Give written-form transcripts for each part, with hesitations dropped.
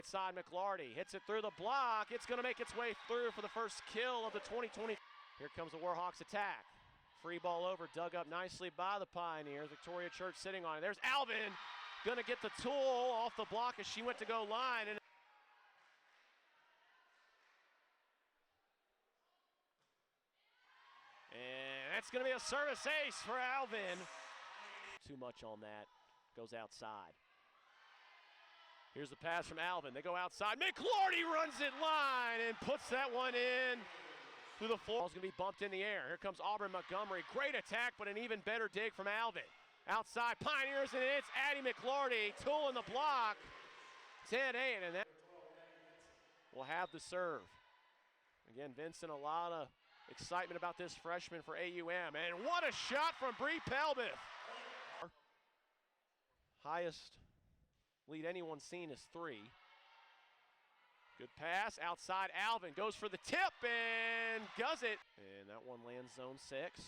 outside, McLarty hits it through the block. It's going to make its way through for the first kill of the 2020. Here comes the Warhawks attack. Free ball over, dug up nicely by the Pioneers. Victoria Church sitting on it. There's Alvin, going to get the tool off the block as she went to go line. And that's going to be a service ace for Alvin. Too much on that. Goes outside. Here's the pass from Alvin. They go outside. McLarty runs it line and puts that one in through the floor. Ball's going to be bumped in the air. Here comes Auburn Montgomery. Great attack, but an even better dig from Alvin. Outside, Pioneers, and it's Addie McLarty. Tool in the block. 10-8, and that will have the serve. Again, Vincent, a lot of excitement about this freshman for AUM. And what a shot from Bree Pelbeth. Highest lead anyone's seen is 3. Good pass, outside Alvin, goes for the tip and does it. And that one lands zone 6.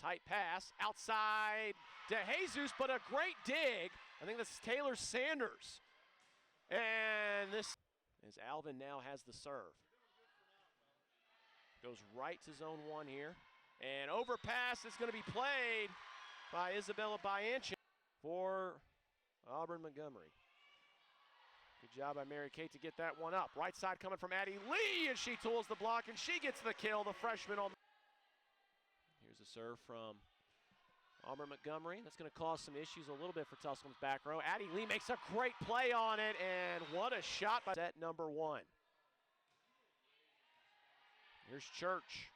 Tight pass, outside DeJesus, but a great dig. I think that's Taylor Sanders. And this is Alvin now has the serve. Goes right to zone 1 here. And overpass is going to be played by Isabella Bianchin for Auburn Montgomery. Good job by Mary Kate to get that one up. Right side coming from Addie Lee, and she tools the block, and she gets the kill, the freshman on. Here's a serve from Auburn Montgomery. That's going to cause some issues a little bit for Tusculum's back row. Addie Lee makes a great play on it, and what a shot by set number 1. Here's Church.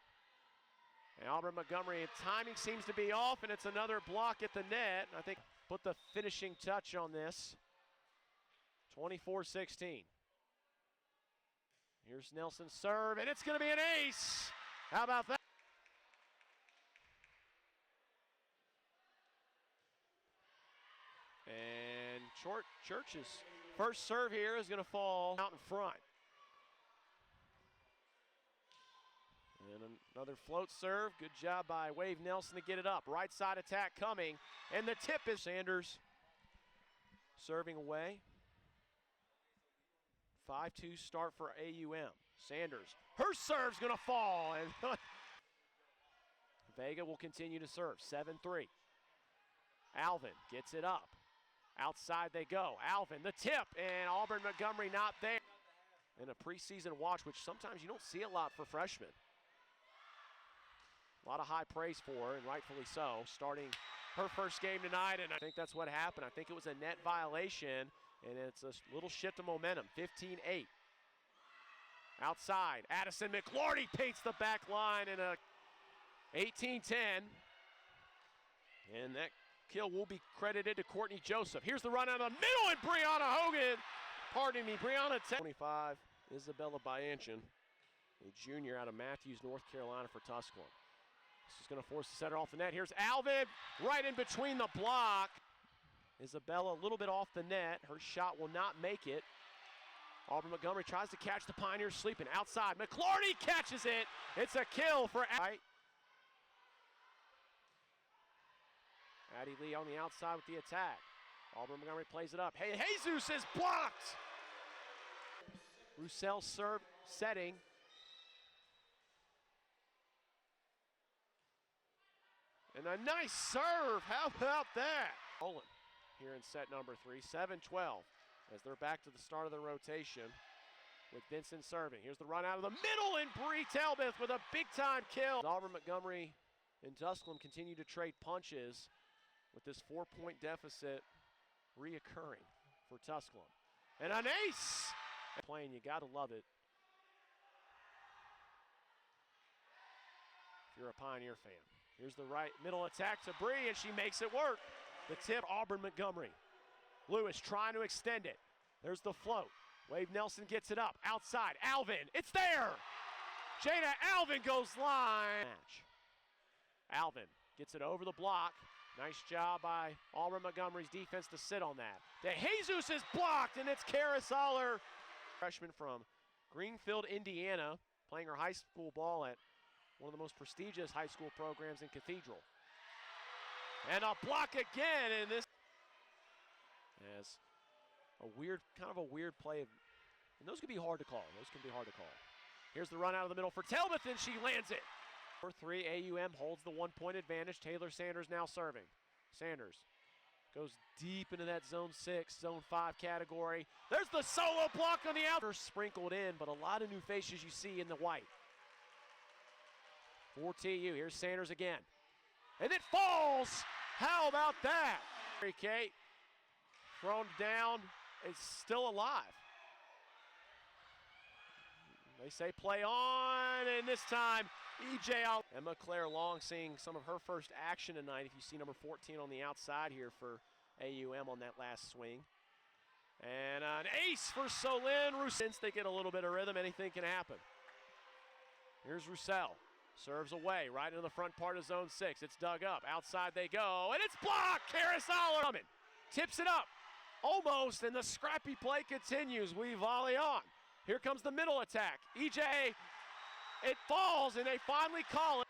And Auburn Montgomery, timing seems to be off, and it's another block at the net. I think put the finishing touch on this. 24-16. Here's Nelson's serve, and it's going to be an ace. How about that? And Church's first serve here is going to fall out in front. And another float serve. Good job by Wave Nelson to get it up. Right side attack coming, and the tip is Sanders serving away. 5-2 start for AUM. Sanders, her serve's going to fall, and Vega will continue to serve. 7-3. Alvin gets it up. Outside they go. Alvin, the tip, and Auburn Montgomery not there. In a preseason watch, which sometimes you don't see a lot for freshmen. A lot of high praise for her, and rightfully so. Starting her first game tonight, and I think that's what happened. I think it was a net violation, and it's a little shift of momentum. 15-8. Outside, Addison McLarty paints the back line in a 18-10. And that kill will be credited to Courtney Joseph. Here's the run out of the middle, and Brianna Hogan, Brianna 25, Isabella Bianchin, a junior out of Matthews, North Carolina for Tusculum. This is going to force the setter off the net. Here's Alvin, right in between the block. Isabella a little bit off the net. Her shot will not make it. Auburn Montgomery tries to catch the Pioneers sleeping. Outside, McLarty catches it. It's a kill for Addie Lee on the outside with the attack. Auburn Montgomery plays it up. Hey, Jesus is blocked. Roussel serve setting. And a nice serve. How about that? Olin here in set number 3. 7-12 as they're back to the start of the rotation with Vincent serving. Here's the run out of the middle, and Bree Talbot with a big-time kill. Auburn Montgomery and Tusculum continue to trade punches with this 4-point deficit reoccurring for Tusculum. And an ace! Playing, you gotta love it if you're a Pioneer fan. Here's the right middle attack to Bree, and she makes it work. The tip, Auburn Montgomery. Lewis trying to extend it. There's the float. Wave Nelson gets it up. Outside, Alvin, it's there! Jada Alvin goes line. Match. Alvin gets it over the block. Nice job by Auburn Montgomery's defense to sit on that. DeJesus is blocked, and it's Kara Soller. Freshman from Greenfield, Indiana, playing her high school ball at one of the most prestigious high school programs in Cathedral. And a block again, and this as a weird, kind of a weird play And those can be hard to call. Here's the run out of the middle for Talbot, and she lands it. 4-3, AUM holds the 1-point advantage. Taylor Sanders now serving. Sanders goes deep into that zone 6, zone 5 category. There's the solo block on the outer. Sprinkled in, but a lot of new faces you see in the white. For TU, here's Sanders again. And it falls! How about that? Kate thrown down, is still alive. They say play on, and this time, EJ out. Emma Claire Long seeing some of her first action tonight. If you see number 14 on the outside here for AUM on that last swing. And an ace for Solin. Since they get a little bit of rhythm, anything can happen. Here's Roussel. Serves away, right into the front part of zone 6. It's dug up. Outside they go, and it's blocked. Karis Aller coming. Tips it up. Almost, and the scrappy play continues. We volley on. Here comes the middle attack. EJ, it falls, and they finally call it.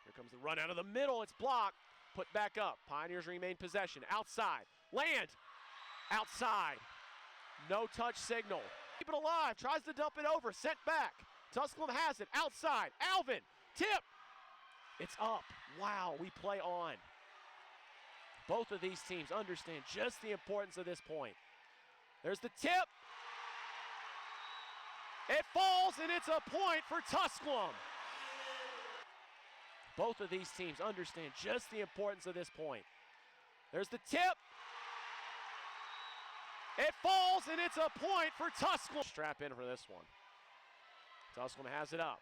Here comes the run out of the middle. It's blocked. Put back up. Pioneers remain possession. Outside. Land. Outside. No touch signal. Keep it alive. Tries to dump it over. Sent back. Tusculum has it. Outside. Alvin. Tip. It's up. Wow, we play on. Both of these teams understand just the importance of this point. There's the tip. It falls, and it's a point for Tusculum. Both of these teams understand just the importance of this point. There's the tip. It falls, and it's a point for Tusculum. Strap in for this one. Tusculum has it up.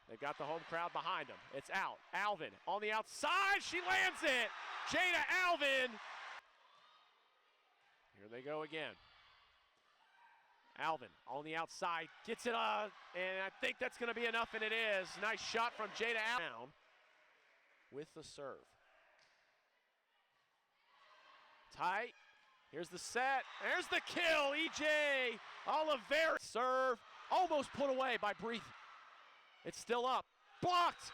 They've got the home crowd behind them. It's out. Alvin on the outside. She lands it. Jada Alvin. Here they go again. Alvin on the outside. Gets it and I think that's going to be enough, and it is. Nice shot from Jada Alvin with the serve. Tight. Here's the set. There's the kill. EJ Oliveira. Serve. Almost put away by Breathe. It's still up. Blocked.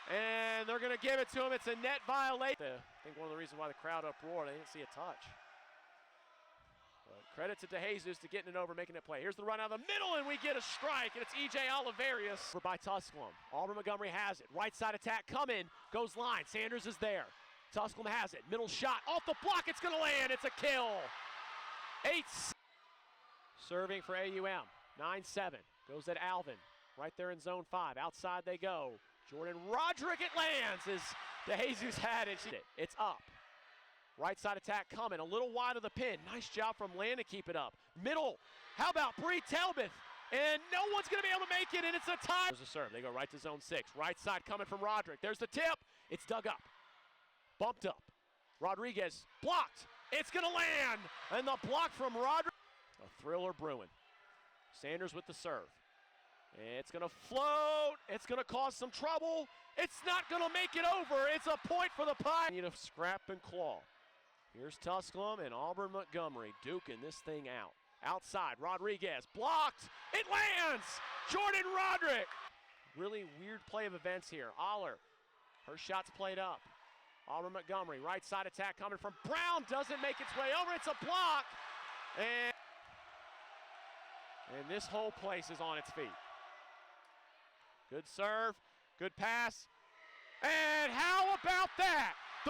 And they're going to give it to him. It's a net violation. I think one of the reasons why the crowd uproared, they didn't see a touch. But credit to DeJesus to getting it over, making it play. Here's the run out of the middle, and we get a strike, and it's EJ Oliveira by Tusculum. Auburn Montgomery has it. Right side attack coming. Goes line. Sanders is there. Tusculum has it. Middle shot. Off the block. It's going to land. It's a kill. 8. Serving for AUM. 9-7. Goes at Alvin. Right there in zone 5. Outside they go. Jordan Roderick, it lands as DeJesus had it. It's up. Right side attack coming. A little wide of the pin. Nice job from Land to keep it up. Middle. How about Bree Talbot? And no one's going to be able to make it, and it's a tie. There's a serve. They go right to zone 6. Right side coming from Roderick. There's the tip. It's dug up. Bumped up. Rodriguez blocked. It's going to land. And the block from Roderick. A thriller brewing. Sanders with the serve. It's going to float. It's going to cause some trouble. It's not going to make it over. It's a point for the Pie. Need a scrap and claw. Here's Tusculum and Auburn Montgomery duking this thing out. Outside, Rodriguez blocked. It lands. Jordan Roderick. Really weird play of events here. Aller, her shot's played up. Auburn Montgomery, right side attack coming from Brown. Doesn't make its way over. It's a block. And this whole place is on its feet. Good serve, good pass, and how about that?